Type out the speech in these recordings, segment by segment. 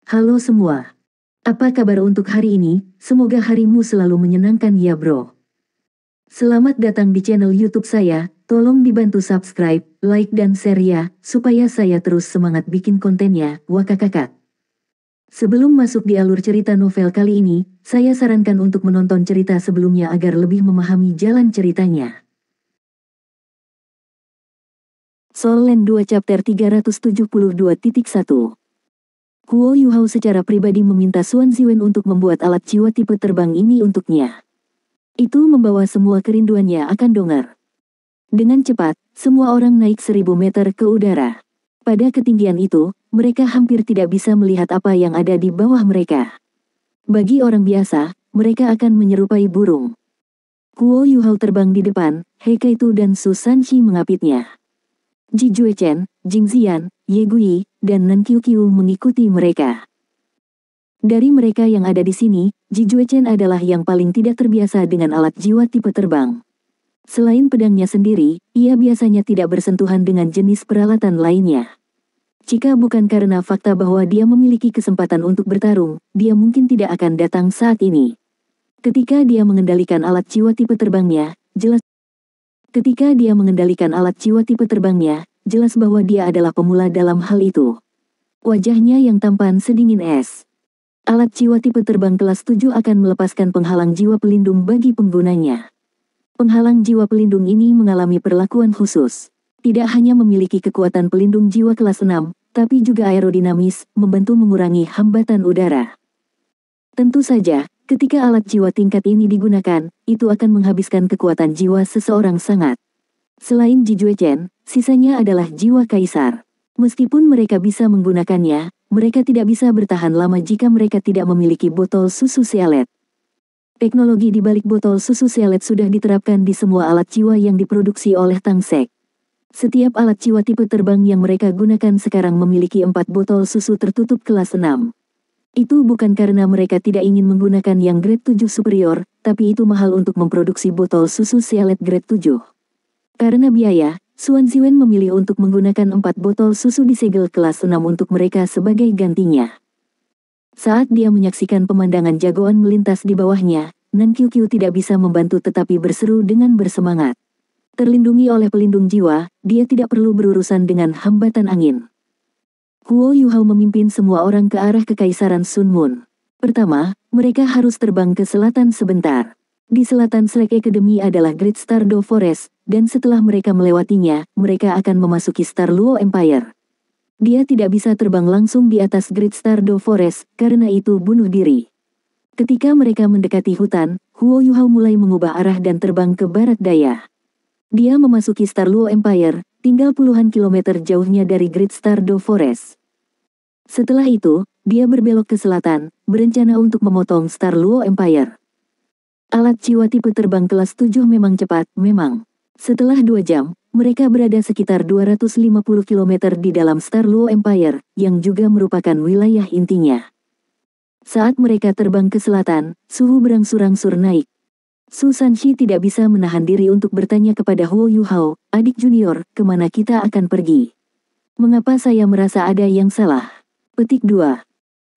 Halo semua. Apa kabar untuk hari ini? Semoga harimu selalu menyenangkan ya bro. Selamat datang di channel YouTube saya. Tolong dibantu subscribe, like dan share ya, supaya saya terus semangat bikin kontennya. Wakakakak. Sebelum masuk di alur cerita novel kali ini, saya sarankan untuk menonton cerita sebelumnya agar lebih memahami jalan ceritanya. Soul Land 2 Chapter 372.1. Huo Yuhao secara pribadi meminta Xuan Ziwen untuk membuat alat jiwa tipe terbang ini untuknya. Itu membawa semua kerinduannya akan dongar. Dengan cepat, semua orang naik 1000 meter ke udara. Pada ketinggian itu, mereka hampir tidak bisa melihat apa yang ada di bawah mereka. Bagi orang biasa, mereka akan menyerupai burung. Huo Yuhao terbang di depan, He Kaitu dan Su Sanxi mengapitnya. Ji Juechen, Jing Ziyan, Ye Gui, dan Nan Qiuqiu mengikuti mereka. Dari mereka yang ada di sini, Ji Juechen adalah yang paling tidak terbiasa dengan alat jiwa tipe terbang. Selain pedangnya sendiri, ia biasanya tidak bersentuhan dengan jenis peralatan lainnya. Jika bukan karena fakta bahwa dia memiliki kesempatan untuk bertarung, dia mungkin tidak akan datang saat ini. Ketika dia mengendalikan alat jiwa tipe terbangnya, jelas bahwa dia adalah pemula dalam hal itu. Wajahnya yang tampan sedingin es. Alat jiwa tipe terbang kelas 7 akan melepaskan penghalang jiwa pelindung bagi penggunanya. Penghalang jiwa pelindung ini mengalami perlakuan khusus. Tidak hanya memiliki kekuatan pelindung jiwa kelas 6, tapi juga aerodinamis, membantu mengurangi hambatan udara. Tentu saja, ketika alat jiwa tingkat ini digunakan, itu akan menghabiskan kekuatan jiwa seseorang sangat. Selain Ji Juechen, sisanya adalah jiwa kaisar. Meskipun mereka bisa menggunakannya, mereka tidak bisa bertahan lama jika mereka tidak memiliki botol susu Sealet. Teknologi di balik botol susu Sealet sudah diterapkan di semua alat jiwa yang diproduksi oleh Tangsek. Setiap alat jiwa tipe terbang yang mereka gunakan sekarang memiliki 4 botol susu tertutup kelas 6. Itu bukan karena mereka tidak ingin menggunakan yang grade 7 superior, tapi itu mahal untuk memproduksi botol susu Sealet grade 7. Karena biaya, Xuan Ziwen memilih untuk menggunakan 4 botol susu disegel kelas 6 untuk mereka sebagai gantinya. Saat dia menyaksikan pemandangan jagoan melintas di bawahnya, Nan Qiuqiu tidak bisa membantu tetapi berseru dengan bersemangat. Terlindungi oleh pelindung jiwa, dia tidak perlu berurusan dengan hambatan angin. Huo Yuhao memimpin semua orang ke arah Kekaisaran Sun Moon. Pertama, mereka harus terbang ke selatan sebentar. Di selatan Slack Academy adalah Great Star Do Forest, dan setelah mereka melewatinya, mereka akan memasuki Star Luo Empire. Dia tidak bisa terbang langsung di atas Great Star Do Forest, karena itu bunuh diri. Ketika mereka mendekati hutan, Huo Yuhao mulai mengubah arah dan terbang ke barat daya. Dia memasuki Star Luo Empire, tinggal puluhan kilometer jauhnya dari Great Star Do Forest. Setelah itu, dia berbelok ke selatan, berencana untuk memotong Star Luo Empire. Alat jiwa tipe terbang kelas 7 memang cepat, memang. Setelah 2 jam, mereka berada sekitar 250 km di dalam Star Luo Empire, yang juga merupakan wilayah intinya. Saat mereka terbang ke selatan, suhu berangsur-angsur naik. Su Sanxi tidak bisa menahan diri untuk bertanya kepada Huo Yuhao, adik junior, kemana kita akan pergi? Mengapa saya merasa ada yang salah? Petik 2.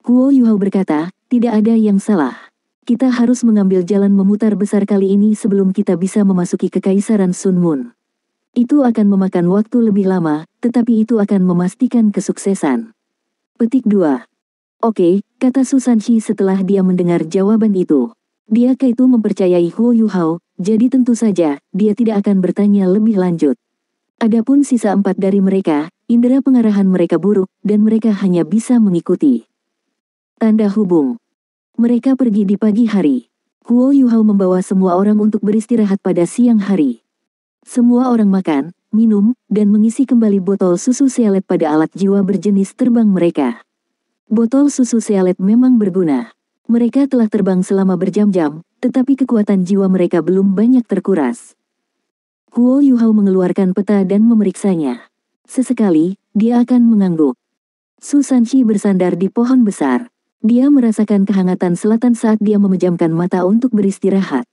Huo Yuhao berkata, tidak ada yang salah. Kita harus mengambil jalan memutar besar kali ini sebelum kita bisa memasuki Kekaisaran Sun Moon. Itu akan memakan waktu lebih lama, tetapi itu akan memastikan kesuksesan. Petik 2. Oke, kata Su Sanxi setelah dia mendengar jawaban itu. Dia Kaitu mempercayai Huo Yuhao, jadi tentu saja, dia tidak akan bertanya lebih lanjut. Adapun sisa 4 dari mereka, indera pengarahan mereka buruk, dan mereka hanya bisa mengikuti. Tanda hubung. Mereka pergi di pagi hari. Huo Yuhao membawa semua orang untuk beristirahat pada siang hari. Semua orang makan, minum, dan mengisi kembali botol susu Sealet pada alat jiwa berjenis terbang mereka. Botol susu Sealet memang berguna. Mereka telah terbang selama berjam-jam, tetapi kekuatan jiwa mereka belum banyak terkuras. Huo Yuhao mengeluarkan peta dan memeriksanya. Sesekali, dia akan mengangguk. Su Sanxi bersandar di pohon besar. Dia merasakan kehangatan selatan saat dia memejamkan mata untuk beristirahat.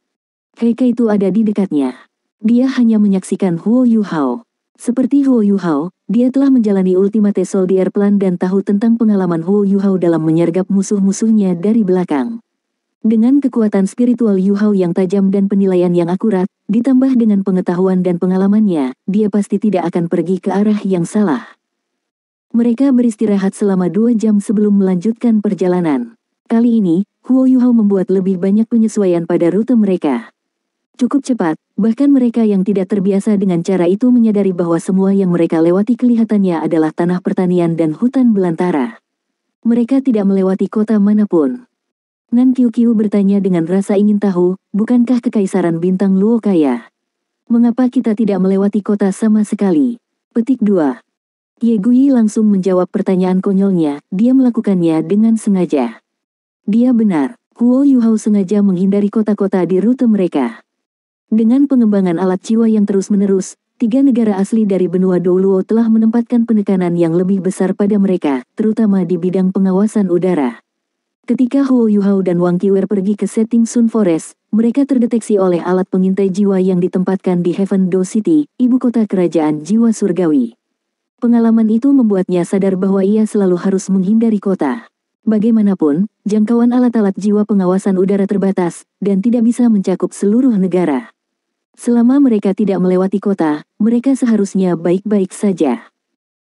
He Kaitu ada di dekatnya. Dia hanya menyaksikan Huo Yuhao. Seperti Huo Yuhao, dia telah menjalani Ultimate Soldier Plan dan tahu tentang pengalaman Huo Yuhao dalam menyergap musuh-musuhnya dari belakang. Dengan kekuatan spiritual Yuhao yang tajam dan penilaian yang akurat, ditambah dengan pengetahuan dan pengalamannya, dia pasti tidak akan pergi ke arah yang salah. Mereka beristirahat selama 2 jam sebelum melanjutkan perjalanan. Kali ini, Huo Yuhao membuat lebih banyak penyesuaian pada rute mereka. Cukup cepat, bahkan mereka yang tidak terbiasa dengan cara itu menyadari bahwa semua yang mereka lewati kelihatannya adalah tanah pertanian dan hutan belantara. Mereka tidak melewati kota manapun. Nan Qiuqiu bertanya dengan rasa ingin tahu, bukankah Kekaisaran Bintang Luo kaya? Mengapa kita tidak melewati kota sama sekali? Petik 2. Ye Gui langsung menjawab pertanyaan konyolnya, dia melakukannya dengan sengaja. Dia benar, Huo Yuhao sengaja menghindari kota-kota di rute mereka. Dengan pengembangan alat jiwa yang terus-menerus, 3 negara asli dari benua Douluo telah menempatkan penekanan yang lebih besar pada mereka, terutama di bidang pengawasan udara. Ketika Huo Yuhao dan Wang Qiwer pergi ke setting Sun Forest, mereka terdeteksi oleh alat pengintai jiwa yang ditempatkan di Heaven Do City, ibu kota kerajaan jiwa surgawi. Pengalaman itu membuatnya sadar bahwa ia selalu harus menghindari kota. Bagaimanapun, jangkauan alat-alat jiwa pengawasan udara terbatas, dan tidak bisa mencakup seluruh negara. Selama mereka tidak melewati kota, mereka seharusnya baik-baik saja.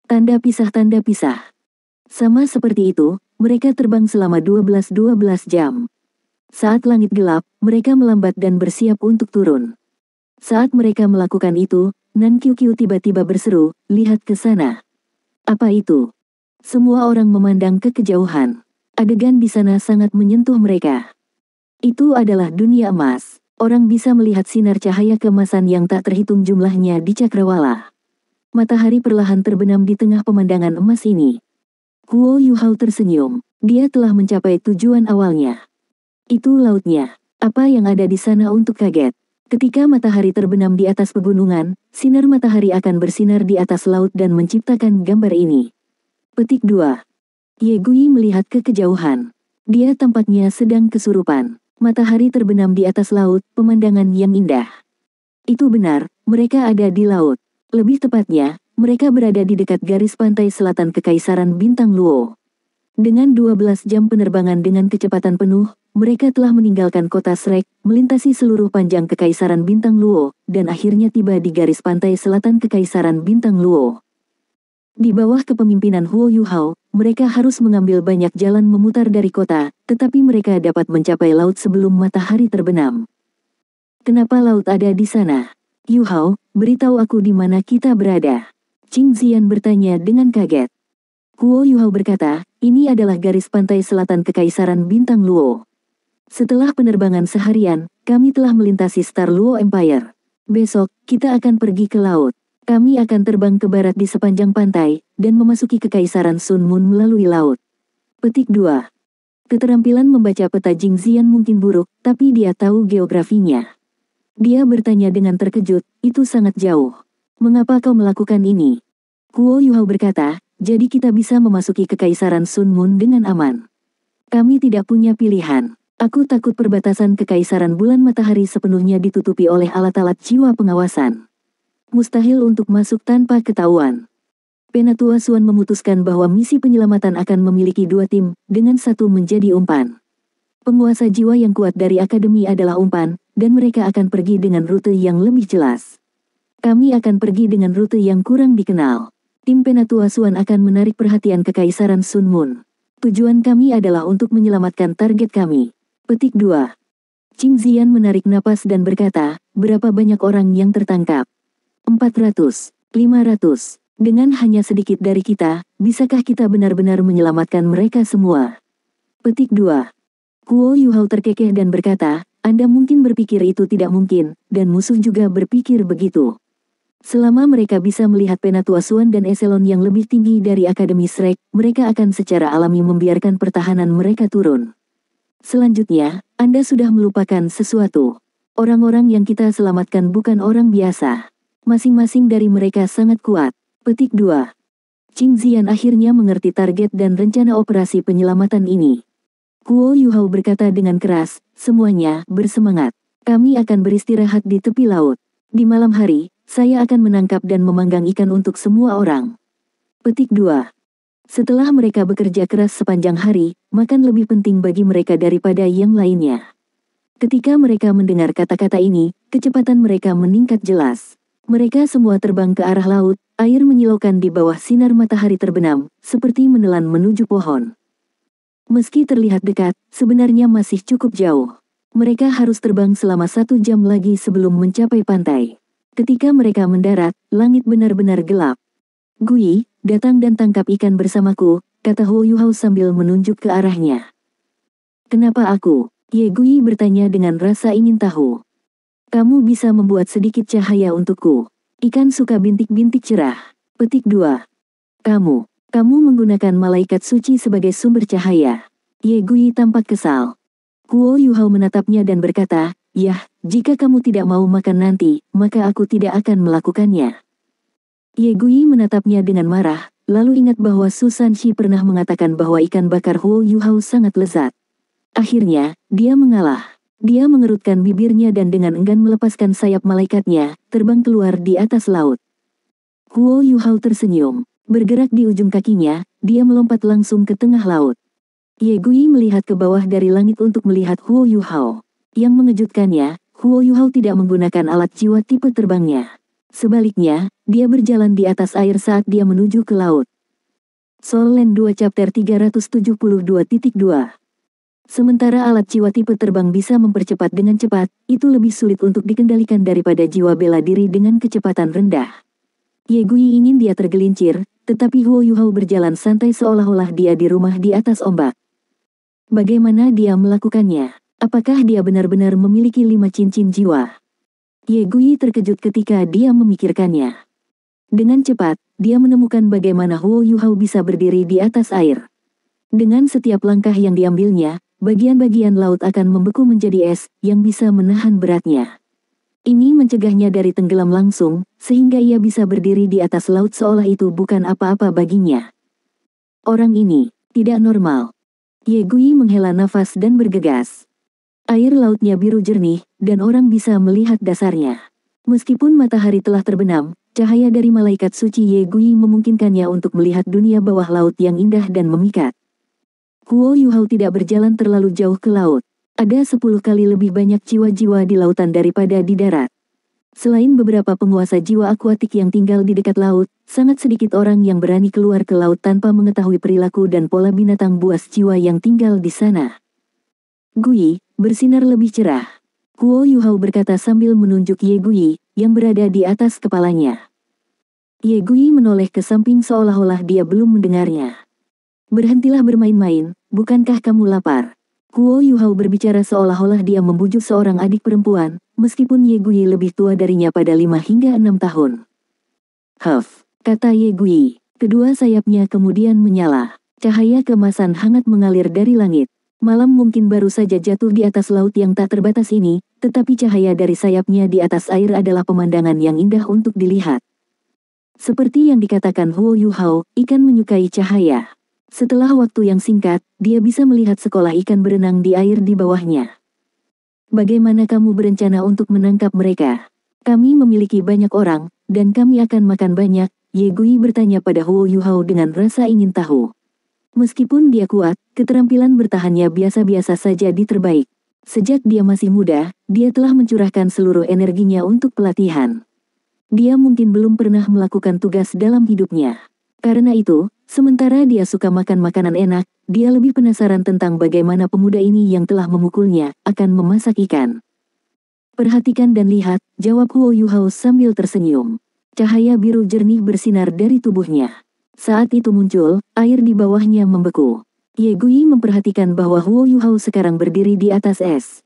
Tanda pisah. Sama seperti itu, mereka terbang selama 12 jam. Saat langit gelap, mereka melambat dan bersiap untuk turun. Saat mereka melakukan itu, Nan Qiuqiu tiba-tiba berseru, "Lihat ke sana." Apa itu? Semua orang memandang ke kejauhan. Adegan di sana sangat menyentuh mereka. Itu adalah dunia emas. Orang bisa melihat sinar cahaya keemasan yang tak terhitung jumlahnya di cakrawala. Matahari perlahan terbenam di tengah pemandangan emas ini. Huo Yuhao tersenyum. Dia telah mencapai tujuan awalnya. Itu lautnya. Apa yang ada di sana untuk kaget? Ketika matahari terbenam di atas pegunungan, sinar matahari akan bersinar di atas laut dan menciptakan gambar ini. Petik 2. Ye Gui melihat ke kejauhan. Dia tampaknya sedang kesurupan. Matahari terbenam di atas laut, pemandangan yang indah. Itu benar, mereka ada di laut. Lebih tepatnya, mereka berada di dekat garis pantai selatan Kekaisaran Bintang Luo. Dengan 12 jam penerbangan dengan kecepatan penuh, mereka telah meninggalkan kota Shrek, melintasi seluruh panjang Kekaisaran Bintang Luo, dan akhirnya tiba di garis pantai selatan Kekaisaran Bintang Luo. Di bawah kepemimpinan Huo Yuhao, mereka harus mengambil banyak jalan memutar dari kota, tetapi mereka dapat mencapai laut sebelum matahari terbenam. Kenapa laut ada di sana? Yuhao, beritahu aku di mana kita berada. Qing Zian bertanya dengan kaget. Huo Yuhao berkata, ini adalah garis pantai selatan Kekaisaran Bintang Luo. Setelah penerbangan seharian, kami telah melintasi Star Luo Empire. Besok, kita akan pergi ke laut. Kami akan terbang ke barat di sepanjang pantai, dan memasuki Kekaisaran Sun Moon melalui laut. Petik 2. Keterampilan membaca peta Qing Zian mungkin buruk, tapi dia tahu geografinya. Dia bertanya dengan terkejut, itu sangat jauh. Mengapa kau melakukan ini? Huo Yuhao berkata, jadi kita bisa memasuki Kekaisaran Sun Moon dengan aman. Kami tidak punya pilihan. Aku takut perbatasan Kekaisaran Bulan Matahari sepenuhnya ditutupi oleh alat-alat jiwa pengawasan. Mustahil untuk masuk tanpa ketahuan. Penatua Suan memutuskan bahwa misi penyelamatan akan memiliki 2 tim, dengan satu menjadi umpan. Penguasa jiwa yang kuat dari akademi adalah umpan, dan mereka akan pergi dengan rute yang lebih jelas. Kami akan pergi dengan rute yang kurang dikenal. Tim Penatua Suan akan menarik perhatian Kekaisaran Sun Moon. Tujuan kami adalah untuk menyelamatkan target kami. Petik 2. Qing Zian menarik napas dan berkata, berapa banyak orang yang tertangkap? 400, 500. Dengan hanya sedikit dari kita, bisakah kita benar-benar menyelamatkan mereka semua? Petik 2. Huo Yuhao terkekeh dan berkata, Anda mungkin berpikir itu tidak mungkin, dan musuh juga berpikir begitu. Selama mereka bisa melihat Penatua Suan dan eselon yang lebih tinggi dari Akademi Shrek, mereka akan secara alami membiarkan pertahanan mereka turun. Selanjutnya, Anda sudah melupakan sesuatu. Orang-orang yang kita selamatkan bukan orang biasa. Masing-masing dari mereka sangat kuat. Petik 2. Qing Zian akhirnya mengerti target dan rencana operasi penyelamatan ini. Huo Yuhao berkata dengan keras, semuanya, bersemangat. Kami akan beristirahat di tepi laut. Di malam hari, saya akan menangkap dan memanggang ikan untuk semua orang. Petik 2. Setelah mereka bekerja keras sepanjang hari, makan lebih penting bagi mereka daripada yang lainnya. Ketika mereka mendengar kata-kata ini, kecepatan mereka meningkat jelas. Mereka semua terbang ke arah laut, air menyilaukan di bawah sinar matahari terbenam, seperti menelan menuju pohon. Meski terlihat dekat, sebenarnya masih cukup jauh. Mereka harus terbang selama 1 jam lagi sebelum mencapai pantai. Ketika mereka mendarat, langit benar-benar gelap. Gui, datang dan tangkap ikan bersamaku, kata Huo Yuhao sambil menunjuk ke arahnya. Kenapa aku? Ye Gui bertanya dengan rasa ingin tahu. Kamu bisa membuat sedikit cahaya untukku. Ikan suka bintik-bintik cerah. Petik 2. Kamu menggunakan malaikat suci sebagai sumber cahaya. Ye Gui tampak kesal. Huo Yuhao menatapnya dan berkata, "Yah, jika kamu tidak mau makan nanti, maka aku tidak akan melakukannya." Ye Gui menatapnya dengan marah, lalu ingat bahwa Su Sanxi pernah mengatakan bahwa ikan bakar Huo Yuhao sangat lezat. Akhirnya, dia mengalah. Dia mengerutkan bibirnya dan dengan enggan melepaskan sayap malaikatnya, terbang keluar di atas laut. Huo Yuhao tersenyum. Bergerak di ujung kakinya, dia melompat langsung ke tengah laut. Ye Gui melihat ke bawah dari langit untuk melihat Huo Yuhao. Yang mengejutkannya, Huo Yuhao tidak menggunakan alat jiwa tipe terbangnya. Sebaliknya, dia berjalan di atas air saat dia menuju ke laut. Soul Land 2 Chapter 372.2. Sementara alat jiwa tipe terbang bisa mempercepat dengan cepat, itu lebih sulit untuk dikendalikan daripada jiwa bela diri dengan kecepatan rendah. Ye Gui ingin dia tergelincir, tetapi Huo Yuhao berjalan santai seolah-olah dia di rumah di atas ombak. Bagaimana dia melakukannya? Apakah dia benar-benar memiliki 5 cincin jiwa? Ye Gui terkejut ketika dia memikirkannya. Dengan cepat, dia menemukan bagaimana Huo Yuhao bisa berdiri di atas air. Dengan setiap langkah yang diambilnya, bagian-bagian laut akan membeku menjadi es, yang bisa menahan beratnya. Ini mencegahnya dari tenggelam langsung, sehingga ia bisa berdiri di atas laut seolah itu bukan apa-apa baginya. Orang ini, tidak normal. Ye Gui menghela nafas dan bergegas. Air lautnya biru jernih, dan orang bisa melihat dasarnya. Meskipun matahari telah terbenam, cahaya dari malaikat suci Ye Gui memungkinkannya untuk melihat dunia bawah laut yang indah dan memikat. Huo Yuhao tidak berjalan terlalu jauh ke laut. Ada 10 kali lebih banyak jiwa-jiwa di lautan daripada di darat. Selain beberapa penguasa jiwa akuatik yang tinggal di dekat laut, sangat sedikit orang yang berani keluar ke laut tanpa mengetahui perilaku dan pola binatang buas jiwa yang tinggal di sana. Gui, bersinar lebih cerah. Huo Yuhao berkata sambil menunjuk Ye Gui, yang berada di atas kepalanya. Ye Gui menoleh ke samping seolah-olah dia belum mendengarnya. Berhentilah bermain-main, bukankah kamu lapar? Huo Yuhao berbicara seolah-olah dia membujuk seorang adik perempuan, meskipun Ye Gui lebih tua darinya pada 5 hingga 6 tahun. Huff, kata Ye Gui. Kedua sayapnya kemudian menyala. Cahaya keemasan hangat mengalir dari langit. Malam mungkin baru saja jatuh di atas laut yang tak terbatas ini, tetapi cahaya dari sayapnya di atas air adalah pemandangan yang indah untuk dilihat. Seperti yang dikatakan Huo Yuhao, ikan menyukai cahaya. Setelah waktu yang singkat, dia bisa melihat sekolah ikan berenang di air di bawahnya. Bagaimana kamu berencana untuk menangkap mereka? Kami memiliki banyak orang, dan kami akan makan banyak, Ye Gui bertanya pada Huo Yuhao dengan rasa ingin tahu. Meskipun dia kuat, keterampilan bertahannya biasa-biasa saja di terbaik. Sejak dia masih muda, dia telah mencurahkan seluruh energinya untuk pelatihan. Dia mungkin belum pernah melakukan tugas dalam hidupnya. Karena itu, sementara dia suka makan makanan enak, dia lebih penasaran tentang bagaimana pemuda ini yang telah memukulnya, akan memasak ikan. Perhatikan dan lihat, jawab Huo Yuhao sambil tersenyum. Cahaya biru jernih bersinar dari tubuhnya. Saat itu muncul, air di bawahnya membeku. Ye Gui memperhatikan bahwa Huo Yuhao sekarang berdiri di atas es.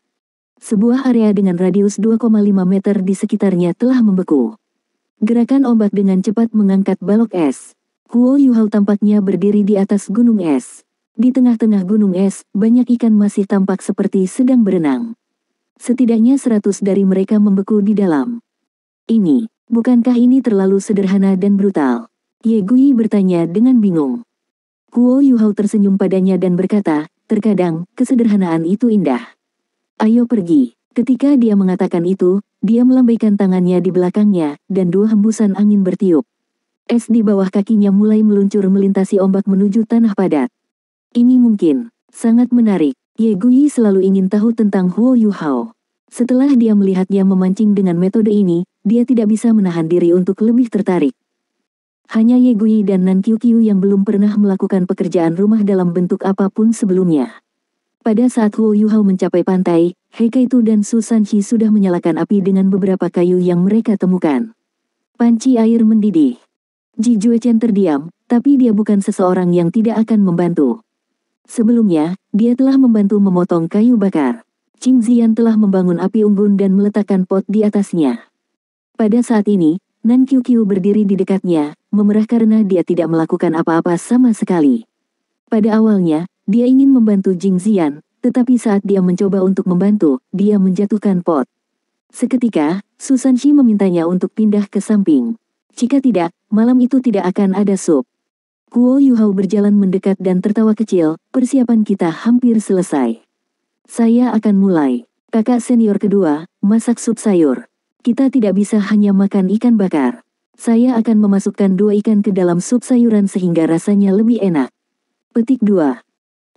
Sebuah area dengan radius 2,5 meter di sekitarnya telah membeku. Gerakan ombak dengan cepat mengangkat balok es. Huo Yuhao tampaknya berdiri di atas gunung es. Di tengah-tengah gunung es, banyak ikan masih tampak seperti sedang berenang. Setidaknya 100 dari mereka membeku di dalam. Bukankah ini terlalu sederhana dan brutal? Ye Gui bertanya dengan bingung. Huo Yuhao tersenyum padanya dan berkata, terkadang, kesederhanaan itu indah. Ayo pergi. Ketika dia mengatakan itu, dia melambaikan tangannya di belakangnya, dan dua hembusan angin bertiup. Es di bawah kakinya mulai meluncur melintasi ombak menuju tanah padat. Ini mungkin sangat menarik. Ye Guyi selalu ingin tahu tentang Huo Yuhao. Setelah dia melihatnya memancing dengan metode ini, dia tidak bisa menahan diri untuk lebih tertarik. Hanya Ye Guyi dan Nan Qiuqiu yang belum pernah melakukan pekerjaan rumah dalam bentuk apapun sebelumnya. Pada saat Huo Yuhao mencapai pantai, Heikaitu dan Su Sanqi sudah menyalakan api dengan beberapa kayu yang mereka temukan. Panci air mendidih. Ji Juechen terdiam, tapi dia bukan seseorang yang tidak akan membantu. Sebelumnya, dia telah membantu memotong kayu bakar. Qing Ziyan telah membangun api unggun dan meletakkan pot di atasnya. Pada saat ini, Nan Qiuqiu berdiri di dekatnya, memerah karena dia tidak melakukan apa-apa sama sekali. Pada awalnya, dia ingin membantu Qing Ziyan, tetapi saat dia mencoba untuk membantu, dia menjatuhkan pot. Seketika, Su Sanqi memintanya untuk pindah ke samping. Jika tidak, malam itu tidak akan ada sup. Huo Yuhao berjalan mendekat dan tertawa kecil, persiapan kita hampir selesai. Saya akan mulai. Kakak senior kedua, masak sup sayur. Kita tidak bisa hanya makan ikan bakar. Saya akan memasukkan 2 ikan ke dalam sup sayuran sehingga rasanya lebih enak. Petik 2.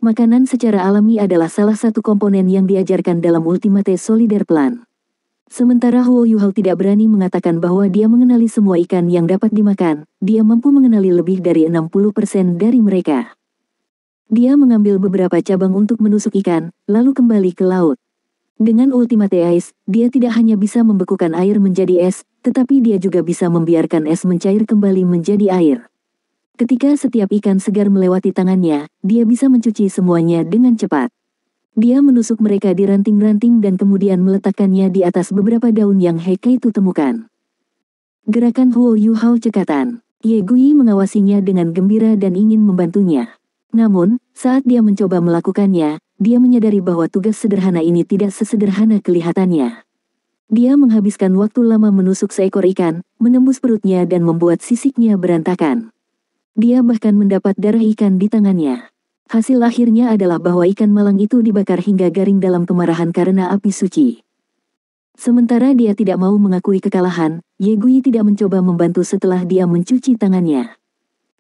Makanan secara alami adalah salah satu komponen yang diajarkan dalam Ultimate Solider Plan. Sementara Huo Yuhao tidak berani mengatakan bahwa dia mengenali semua ikan yang dapat dimakan, dia mampu mengenali lebih dari 60% dari mereka. Dia mengambil beberapa cabang untuk menusuk ikan, lalu kembali ke laut. Dengan Ultimate Ice, dia tidak hanya bisa membekukan air menjadi es, tetapi dia juga bisa membiarkan es mencair kembali menjadi air. Ketika setiap ikan segar melewati tangannya, dia bisa mencuci semuanya dengan cepat. Dia menusuk mereka di ranting-ranting dan kemudian meletakkannya di atas beberapa daun yang Heikaitu temukan. Gerakan Huo Yuhao cekatan. Ye Guyi mengawasinya dengan gembira dan ingin membantunya. Namun, saat dia mencoba melakukannya, dia menyadari bahwa tugas sederhana ini tidak sesederhana kelihatannya. Dia menghabiskan waktu lama menusuk seekor ikan, menembus perutnya dan membuat sisiknya berantakan. Dia bahkan mendapat darah ikan di tangannya. Hasil akhirnya adalah bahwa ikan malang itu dibakar hingga garing dalam kemarahan karena api suci. Sementara dia tidak mau mengakui kekalahan, Ye Guyi tidak mencoba membantu setelah dia mencuci tangannya.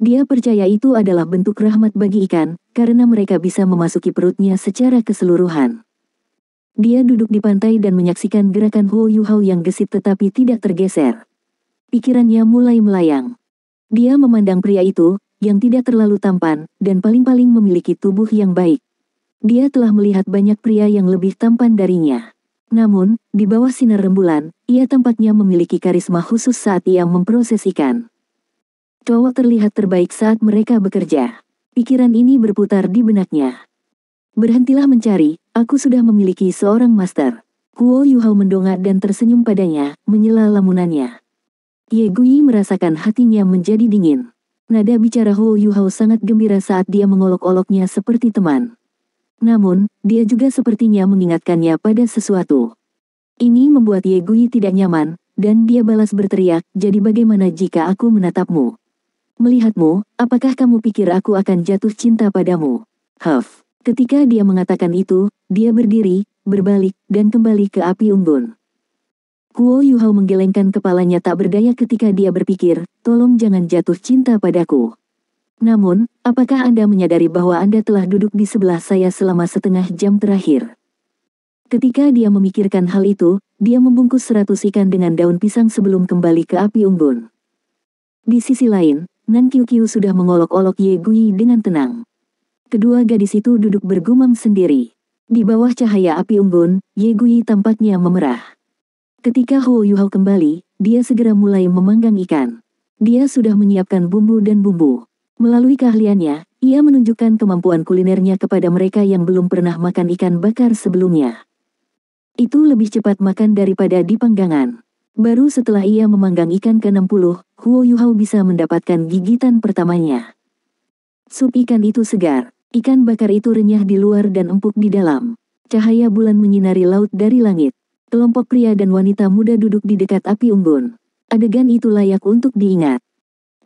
Dia percaya itu adalah bentuk rahmat bagi ikan, karena mereka bisa memasuki perutnya secara keseluruhan. Dia duduk di pantai dan menyaksikan gerakan Huo Yuhao yang gesit tetapi tidak tergeser. Pikirannya mulai melayang. Dia memandang pria itu, yang tidak terlalu tampan, dan paling-paling memiliki tubuh yang baik. Dia telah melihat banyak pria yang lebih tampan darinya. Namun, di bawah sinar rembulan, ia tampaknya memiliki karisma khusus saat ia memproses ikan. Cowok terlihat terbaik saat mereka bekerja. Pikiran ini berputar di benaknya. Berhentilah mencari, aku sudah memiliki seorang master. Huo Yuhao mendongak dan tersenyum padanya, menyela lamunannya. Ye Guyi merasakan hatinya menjadi dingin. Nada bicara Huo Yuhao sangat gembira saat dia mengolok-oloknya seperti teman. Namun, dia juga sepertinya mengingatkannya pada sesuatu. Ini membuat Ye Guyi tidak nyaman, dan dia balas berteriak, jadi bagaimana jika aku menatapmu? Melihatmu, apakah kamu pikir aku akan jatuh cinta padamu? Huff. Ketika dia mengatakan itu, dia berdiri, berbalik, dan kembali ke api unggun. Huo Yuhao menggelengkan kepalanya tak berdaya ketika dia berpikir, tolong jangan jatuh cinta padaku. Namun, apakah Anda menyadari bahwa Anda telah duduk di sebelah saya selama setengah jam terakhir? Ketika dia memikirkan hal itu, dia membungkus 100 ikan dengan daun pisang sebelum kembali ke api unggun. Di sisi lain, Nan Qiuqiu sudah mengolok-olok Ye Guyi dengan tenang. Kedua gadis itu duduk bergumam sendiri. Di bawah cahaya api unggun, Ye Guyi tampaknya memerah. Ketika Huo Yuhao kembali, dia segera mulai memanggang ikan. Dia sudah menyiapkan bumbu dan bumbu. Melalui keahliannya, ia menunjukkan kemampuan kulinernya kepada mereka yang belum pernah makan ikan bakar sebelumnya. Itu lebih cepat makan daripada di panggangan. Baru setelah ia memanggang ikan ke-60, Huo Yuhao bisa mendapatkan gigitan pertamanya. Sup ikan itu segar. Ikan bakar itu renyah di luar dan empuk di dalam. Cahaya bulan menyinari laut dari langit. Kelompok pria dan wanita muda duduk di dekat api unggun. Adegan itu layak untuk diingat.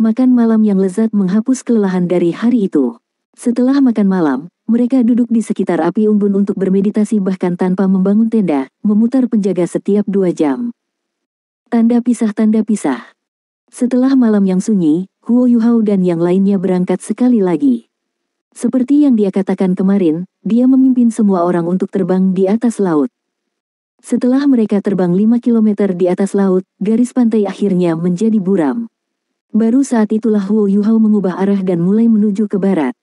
Makan malam yang lezat menghapus kelelahan dari hari itu. Setelah makan malam, mereka duduk di sekitar api unggun untuk bermeditasi bahkan tanpa membangun tenda, memutar penjaga setiap 2 jam. Tanda pisah. Setelah malam yang sunyi, Huo Yuhao dan yang lainnya berangkat sekali lagi. Seperti yang dia katakan kemarin, dia memimpin semua orang untuk terbang di atas laut. Setelah mereka terbang 5 km di atas laut, garis pantai akhirnya menjadi buram. Baru saat itulah Huo Yuhao mengubah arah dan mulai menuju ke barat.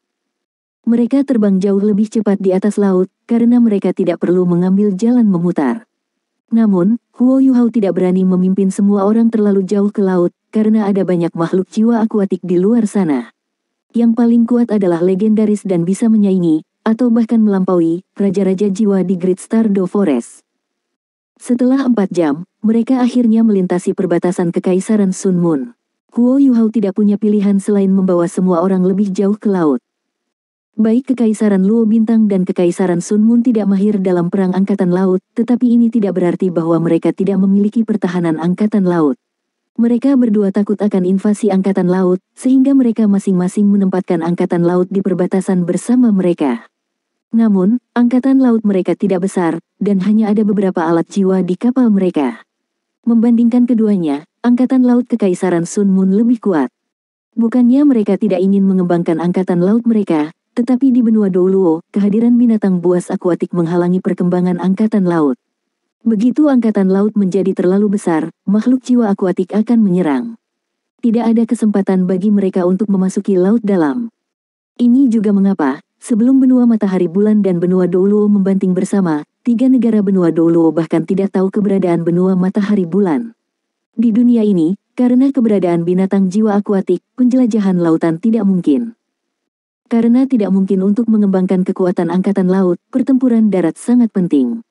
Mereka terbang jauh lebih cepat di atas laut, karena mereka tidak perlu mengambil jalan memutar. Namun, Huo Yuhao tidak berani memimpin semua orang terlalu jauh ke laut, karena ada banyak makhluk jiwa akuatik di luar sana. Yang paling kuat adalah legendaris dan bisa menyaingi, atau bahkan melampaui, raja-raja jiwa di Great Stardew Forest. Setelah 4 jam, mereka akhirnya melintasi perbatasan Kekaisaran Sun Moon. Huo Yuhao tidak punya pilihan selain membawa semua orang lebih jauh ke laut. Baik Kekaisaran Luo Bintang dan Kekaisaran Sun Moon tidak mahir dalam perang angkatan laut, tetapi ini tidak berarti bahwa mereka tidak memiliki pertahanan angkatan laut. Mereka berdua takut akan invasi angkatan laut, sehingga mereka masing-masing menempatkan angkatan laut di perbatasan bersama mereka. Namun, angkatan laut mereka tidak besar, dan hanya ada beberapa alat jiwa di kapal mereka. Membandingkan keduanya, angkatan laut Kekaisaran Sun Moon lebih kuat. Bukannya mereka tidak ingin mengembangkan angkatan laut mereka, tetapi di benua Douluo, kehadiran binatang buas akuatik menghalangi perkembangan angkatan laut. Begitu angkatan laut menjadi terlalu besar, makhluk jiwa akuatik akan menyerang. Tidak ada kesempatan bagi mereka untuk memasuki laut dalam. Ini juga mengapa, sebelum benua Matahari Bulan dan benua Douluo membanting bersama, 3 negara benua Douluo bahkan tidak tahu keberadaan benua Matahari Bulan. Di dunia ini, karena keberadaan binatang jiwa akuatik, penjelajahan lautan tidak mungkin. Karena tidak mungkin untuk mengembangkan kekuatan angkatan laut, pertempuran darat sangat penting.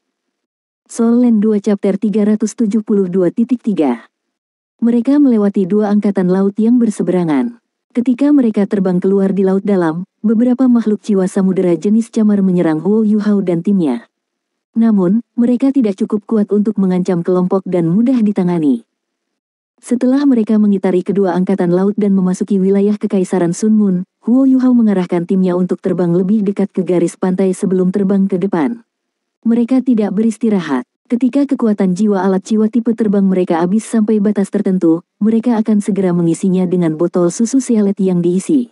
Soul Land 2 Chapter 372.3. Mereka melewati 2 angkatan laut yang berseberangan. Ketika mereka terbang keluar di laut dalam, beberapa makhluk jiwa samudera jenis camar menyerang Huo Yuhao dan timnya. Namun, mereka tidak cukup kuat untuk mengancam kelompok dan mudah ditangani. Setelah mereka mengitari kedua angkatan laut dan memasuki wilayah Kekaisaran Sun Moon, Huo Yuhao mengarahkan timnya untuk terbang lebih dekat ke garis pantai sebelum terbang ke depan. Mereka tidak beristirahat. Ketika kekuatan jiwa alat jiwa tipe terbang mereka habis sampai batas tertentu, mereka akan segera mengisinya dengan botol susu sialet yang diisi.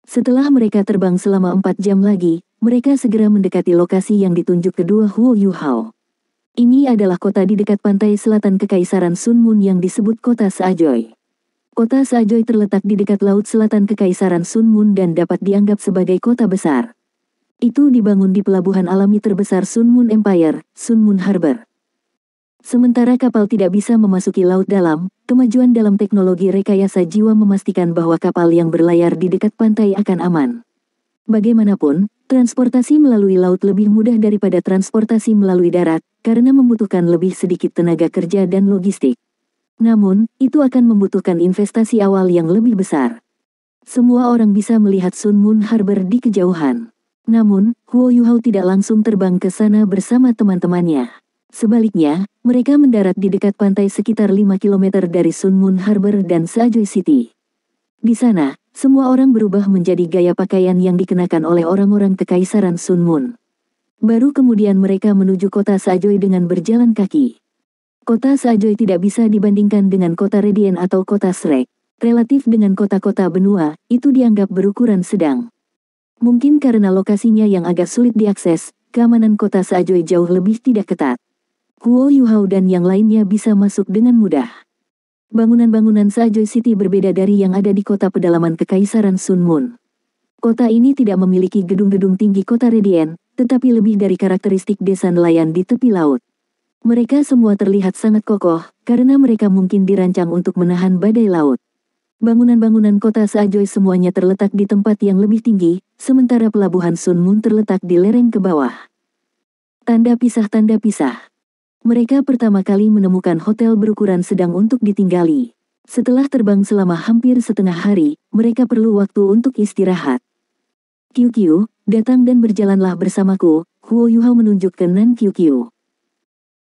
Setelah mereka terbang selama 4 jam lagi, mereka segera mendekati lokasi yang ditunjuk kedua Huo Yuhao. Ini adalah kota di dekat pantai selatan Kekaisaran Sun Moon yang disebut Kota Seajoy. Kota Seajoy terletak di dekat laut selatan Kekaisaran Sun Moon dan dapat dianggap sebagai kota besar. Itu dibangun di pelabuhan alami terbesar Sun Moon Empire, Sun Moon Harbor. Sementara kapal tidak bisa memasuki laut dalam, kemajuan dalam teknologi rekayasa jiwa memastikan bahwa kapal yang berlayar di dekat pantai akan aman. Bagaimanapun, transportasi melalui laut lebih mudah daripada transportasi melalui darat, karena membutuhkan lebih sedikit tenaga kerja dan logistik. Namun, itu akan membutuhkan investasi awal yang lebih besar. Semua orang bisa melihat Sun Moon Harbor di kejauhan. Namun, Huo Yuhao tidak langsung terbang ke sana bersama teman-temannya. Sebaliknya, mereka mendarat di dekat pantai sekitar 5 km dari Sun Moon Harbor dan Seajoy City. Di sana, semua orang berubah menjadi gaya pakaian yang dikenakan oleh orang-orang Kekaisaran Sun Moon. Baru kemudian mereka menuju kota Seajoy dengan berjalan kaki. Kota Seajoy tidak bisa dibandingkan dengan kota Radiant atau kota Shrek. Relatif dengan kota-kota benua, itu dianggap berukuran sedang. Mungkin karena lokasinya yang agak sulit diakses, keamanan kota Seajoy jauh lebih tidak ketat. Huo Yuhao dan yang lainnya bisa masuk dengan mudah. Bangunan-bangunan Seajoy City berbeda dari yang ada di kota pedalaman Kekaisaran Sun Moon. Kota ini tidak memiliki gedung-gedung tinggi kota Radiant, tetapi lebih dari karakteristik desa nelayan di tepi laut. Mereka semua terlihat sangat kokoh, karena mereka mungkin dirancang untuk menahan badai laut. Bangunan-bangunan kota Seajoy semuanya terletak di tempat yang lebih tinggi, sementara pelabuhan Sun Moon terletak di lereng ke bawah. Tanda pisah. Mereka pertama kali menemukan hotel berukuran sedang untuk ditinggali. Setelah terbang selama hampir setengah hari, mereka perlu waktu untuk istirahat. QQ, datang dan berjalanlah bersamaku, Huo Yuhao menunjuk ke Nan QQ.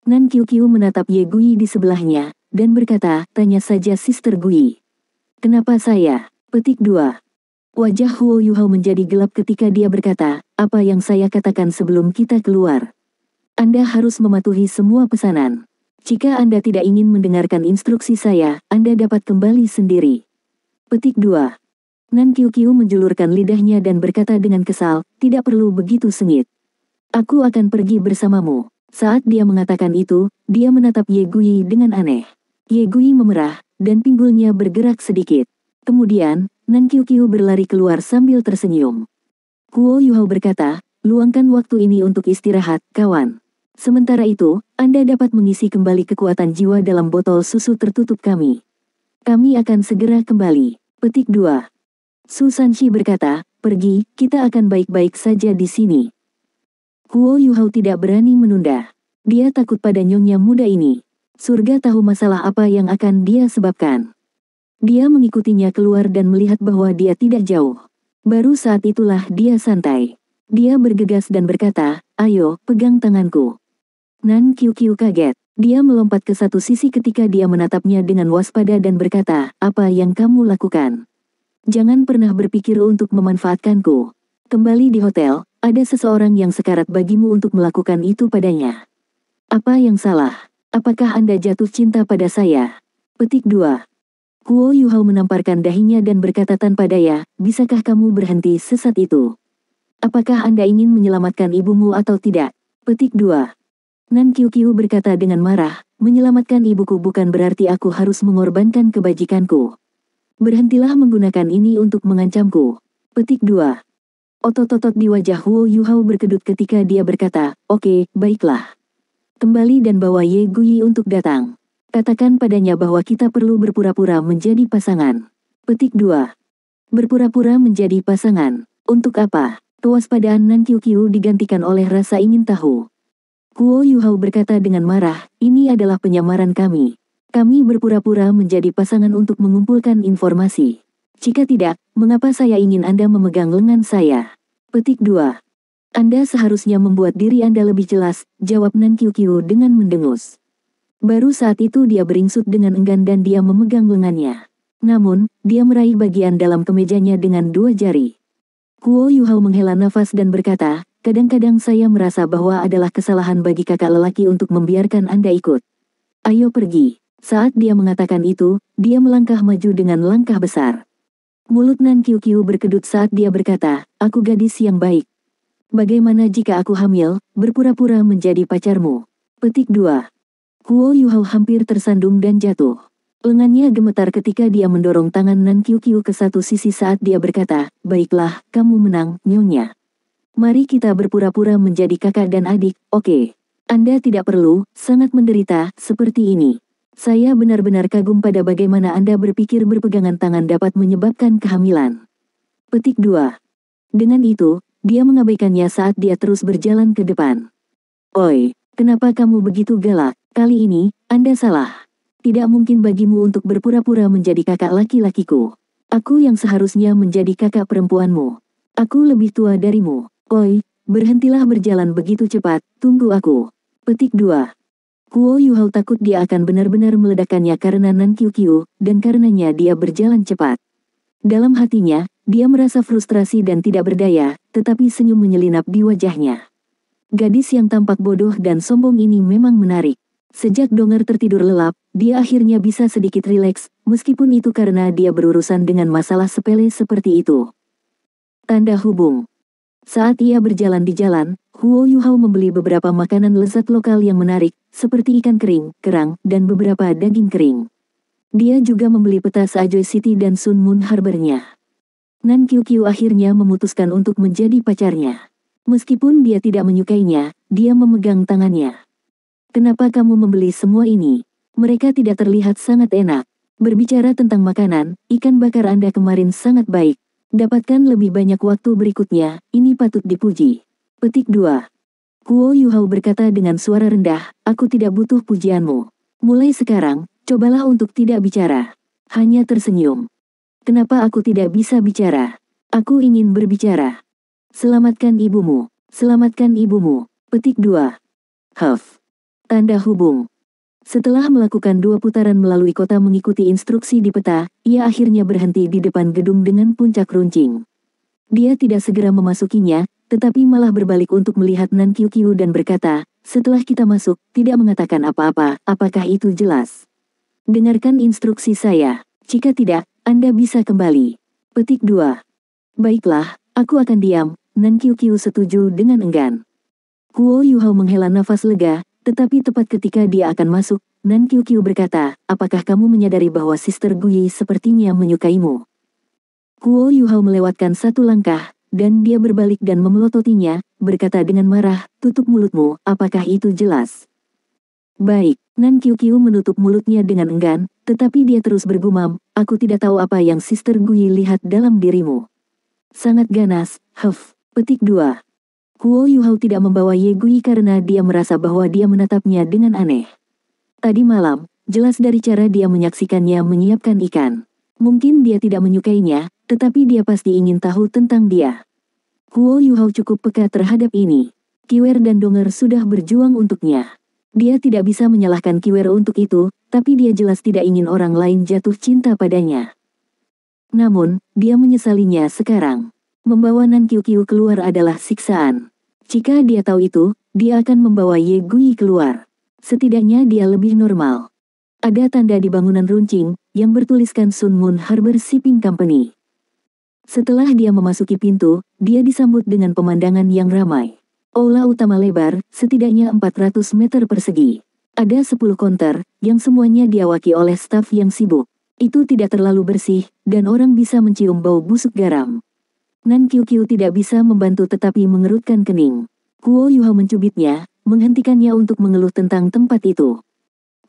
Nan QQ menatap Ye Gui di sebelahnya, dan berkata, tanya saja Sister Gui. Kenapa saya? Petik 2. Wajah Huo Yuhao menjadi gelap ketika dia berkata, apa yang saya katakan sebelum kita keluar. Anda harus mematuhi semua pesanan. Jika Anda tidak ingin mendengarkan instruksi saya, Anda dapat kembali sendiri. Petik 2. Nan Qiuqiu menjulurkan lidahnya dan berkata dengan kesal, tidak perlu begitu sengit. Aku akan pergi bersamamu. Saat dia mengatakan itu, dia menatap Ye Gui dengan aneh. Ye Gui memerah, dan pinggulnya bergerak sedikit. Kemudian, Nan Qiuqiu berlari keluar sambil tersenyum. Huo Yuhao berkata, luangkan waktu ini untuk istirahat, kawan. Sementara itu, Anda dapat mengisi kembali kekuatan jiwa dalam botol susu tertutup kami. Kami akan segera kembali. Petik 2. Su Sanxi berkata, pergi, kita akan baik-baik saja di sini. Huo Yuhao tidak berani menunda. Dia takut pada nyonya muda ini. Surga tahu masalah apa yang akan dia sebabkan. Dia mengikutinya keluar dan melihat bahwa dia tidak jauh. Baru saat itulah dia santai. Dia bergegas dan berkata, ayo, pegang tanganku. Nan Qiuqiu kaget. Dia melompat ke satu sisi ketika dia menatapnya dengan waspada dan berkata, apa yang kamu lakukan? Jangan pernah berpikir untuk memanfaatkanku. Kembali di hotel, ada seseorang yang sekarat bagimu untuk melakukan itu padanya. Apa yang salah? Apakah Anda jatuh cinta pada saya? Petik 2. Huo Yuhao menamparkan dahinya dan berkata tanpa daya, bisakah kamu berhenti sesat itu? Apakah Anda ingin menyelamatkan ibumu atau tidak? Petik 2. Nan Qiuqiu berkata dengan marah, menyelamatkan ibuku bukan berarti aku harus mengorbankan kebajikanku. Berhentilah menggunakan ini untuk mengancamku. Petik 2. Otot-otot di wajah Huo Yuhao berkedut ketika dia berkata, oke, baiklah. Kembali dan bawa Ye Gui untuk datang. Katakan padanya bahwa kita perlu berpura-pura menjadi pasangan. Petik 2. Berpura-pura menjadi pasangan. Untuk apa? Kewaspadaan Nan Qiuqiu digantikan oleh rasa ingin tahu. Huo Yuhao berkata dengan marah, ini adalah penyamaran kami. Kami berpura-pura menjadi pasangan untuk mengumpulkan informasi. Jika tidak, mengapa saya ingin Anda memegang lengan saya? Petik 2. Anda seharusnya membuat diri Anda lebih jelas, jawab Nan Qiuqiu dengan mendengus. Baru saat itu dia beringsut dengan enggan dan dia memegang lengannya. Namun, dia meraih bagian dalam kemejanya dengan dua jari. Huo Yuhao menghela nafas dan berkata, kadang-kadang saya merasa bahwa adalah kesalahan bagi kakak lelaki untuk membiarkan Anda ikut. Ayo pergi. Saat dia mengatakan itu, dia melangkah maju dengan langkah besar. Mulut Nan Qiuqiu berkedut saat dia berkata, aku gadis yang baik. Bagaimana jika aku hamil, berpura-pura menjadi pacarmu? Petik 2. Huo Yuhao hampir tersandung dan jatuh. Lengannya gemetar ketika dia mendorong tangan Nan Qiuqiu ke satu sisi saat dia berkata, baiklah, kamu menang, nyonya. Mari kita berpura-pura menjadi kakak dan adik, oke. Anda tidak perlu, sangat menderita, seperti ini. Saya benar-benar kagum pada bagaimana Anda berpikir berpegangan tangan dapat menyebabkan kehamilan. Petik 2. Dengan itu, dia mengabaikannya saat dia terus berjalan ke depan. Oi, kenapa kamu begitu galak? Kali ini, Anda salah. Tidak mungkin bagimu untuk berpura-pura menjadi kakak laki-lakiku. Aku yang seharusnya menjadi kakak perempuanmu. Aku lebih tua darimu. Oi, berhentilah berjalan begitu cepat, tunggu aku. Petik 2. Huo Yuhao takut dia akan benar-benar meledakkannya karena Nan Qiuqiu, dan karenanya dia berjalan cepat. Dalam hatinya, dia merasa frustrasi dan tidak berdaya, tetapi senyum menyelinap di wajahnya. Gadis yang tampak bodoh dan sombong ini memang menarik. Sejak Donger tertidur lelap, dia akhirnya bisa sedikit rileks, meskipun itu karena dia berurusan dengan masalah sepele seperti itu. Tanda hubung. Saat ia berjalan di jalan, Huo Yuhao membeli beberapa makanan lezat lokal yang menarik, seperti ikan kering, kerang, dan beberapa daging kering. Dia juga membeli peta Seajoy City dan Sun Moon Harbor-nya. Nan Qiuqiu akhirnya memutuskan untuk menjadi pacarnya. Meskipun dia tidak menyukainya, dia memegang tangannya. Kenapa kamu membeli semua ini? Mereka tidak terlihat sangat enak. Berbicara tentang makanan, ikan bakar Anda kemarin sangat baik. Dapatkan lebih banyak waktu berikutnya, ini patut dipuji. Petik 2. Huo Yuhao berkata dengan suara rendah, aku tidak butuh pujianmu. Mulai sekarang, cobalah untuk tidak bicara. Hanya tersenyum. Kenapa aku tidak bisa bicara? Aku ingin berbicara. Selamatkan ibumu. Selamatkan ibumu. Petik 2. Huff. Tanda hubung. Setelah melakukan 2 putaran melalui kota mengikuti instruksi di peta, ia akhirnya berhenti di depan gedung dengan puncak runcing. Dia tidak segera memasukinya, tetapi malah berbalik untuk melihat Nan Qiuqiu dan berkata, "Setelah kita masuk, tidak mengatakan apa-apa, apakah itu jelas? Dengarkan instruksi saya. Jika tidak, Anda bisa kembali." Petik 2. Baiklah, aku akan diam. Nan Qiuqiu setuju dengan enggan. Guo Yuhao menghela nafas lega, tetapi tepat ketika dia akan masuk, Nan Qiuqiu berkata, "Apakah kamu menyadari bahwa Sister Guyi sepertinya menyukaimu?" Guo Yuhao melewatkan satu langkah, dan dia berbalik dan memelototinya, berkata dengan marah, "Tutup mulutmu, apakah itu jelas?" Baik, Nan Qiuqiu menutup mulutnya dengan enggan, tetapi dia terus bergumam, "Aku tidak tahu apa yang Sister Guyi lihat dalam dirimu." Sangat ganas, Petik 2. Guo Yuhao tidak membawa Ye Guyi karena dia merasa bahwa dia menatapnya dengan aneh. Tadi malam, jelas dari cara dia menyaksikannya menyiapkan ikan. Mungkin dia tidak menyukainya, tetapi dia pasti ingin tahu tentang dia. Guo Yuhao cukup peka terhadap ini. Kiwer dan Donger sudah berjuang untuknya. Dia tidak bisa menyalahkan Kiwer untuk itu, tapi dia jelas tidak ingin orang lain jatuh cinta padanya. Namun, dia menyesalinya sekarang. Membawa Nan Qiuqiu keluar adalah siksaan. Jika dia tahu itu, dia akan membawa Ye Guyi keluar. Setidaknya dia lebih normal. Ada tanda di bangunan runcing, yang bertuliskan Sun Moon Harbor Shipping Company. Setelah dia memasuki pintu, dia disambut dengan pemandangan yang ramai. Aula utama lebar, setidaknya 400 meter persegi. Ada 10 konter, yang semuanya diawaki oleh staf yang sibuk. Itu tidak terlalu bersih, dan orang bisa mencium bau busuk garam. Nan Qiuqiu tidak bisa membantu tetapi mengerutkan kening. Guo Yuhao mencubitnya, menghentikannya untuk mengeluh tentang tempat itu.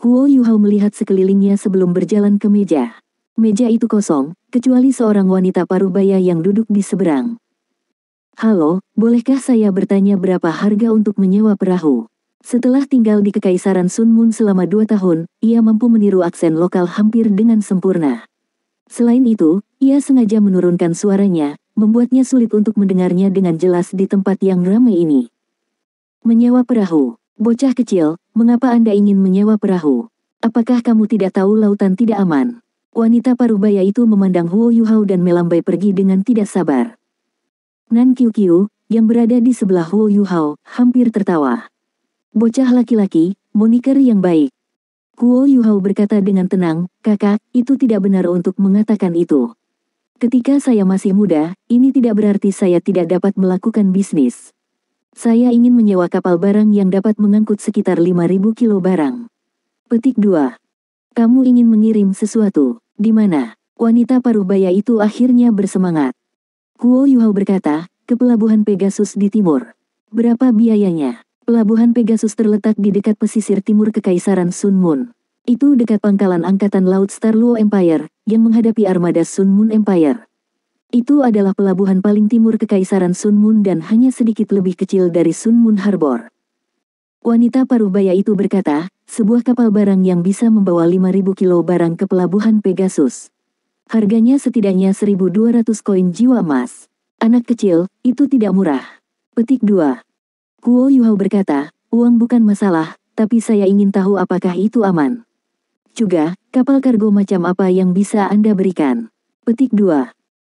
Guo Yuhao melihat sekelilingnya sebelum berjalan ke meja. Meja itu kosong, kecuali seorang wanita parubaya yang duduk di seberang. "Halo, bolehkah saya bertanya berapa harga untuk menyewa perahu?" Setelah tinggal di Kekaisaran Sun Moon selama 2 tahun, ia mampu meniru aksen lokal hampir dengan sempurna. Selain itu, ia sengaja menurunkan suaranya, membuatnya sulit untuk mendengarnya dengan jelas di tempat yang ramai ini. "Menyewa perahu. Bocah kecil, mengapa Anda ingin menyewa perahu? Apakah kamu tidak tahu lautan tidak aman?" Wanita parubaya itu memandang Guo Yuhao dan melambai pergi dengan tidak sabar. Nan Qiuqiu, yang berada di sebelah Guo Yuhao, hampir tertawa. "Bocah laki-laki, moniker yang baik." Guo Yuhao berkata dengan tenang, "Kakak, itu tidak benar untuk mengatakan itu. Ketika saya masih muda, ini tidak berarti saya tidak dapat melakukan bisnis. Saya ingin menyewa kapal barang yang dapat mengangkut sekitar 5.000 kilo barang." Petik 2. "Kamu ingin mengirim sesuatu, di mana?" Wanita parubaya itu akhirnya bersemangat. Guo Yuhao berkata, "Ke Pelabuhan Pegasus di timur." "Berapa biayanya?" Pelabuhan Pegasus terletak di dekat pesisir timur Kekaisaran Sun Moon. Itu dekat pangkalan Angkatan Laut Star Luo Empire, yang menghadapi armada Sun Moon Empire. Itu adalah pelabuhan paling timur Kekaisaran Sun Moon dan hanya sedikit lebih kecil dari Sun Moon Harbor. Wanita parubaya itu berkata, "Sebuah kapal barang yang bisa membawa 5.000 kilo barang ke Pelabuhan Pegasus. Harganya setidaknya 1.200 koin jiwa emas. Anak kecil, itu tidak murah." Petik 2. Guo Yuhao berkata, "Uang bukan masalah, tapi saya ingin tahu apakah itu aman. Juga, kapal kargo macam apa yang bisa Anda berikan?" Petik 2.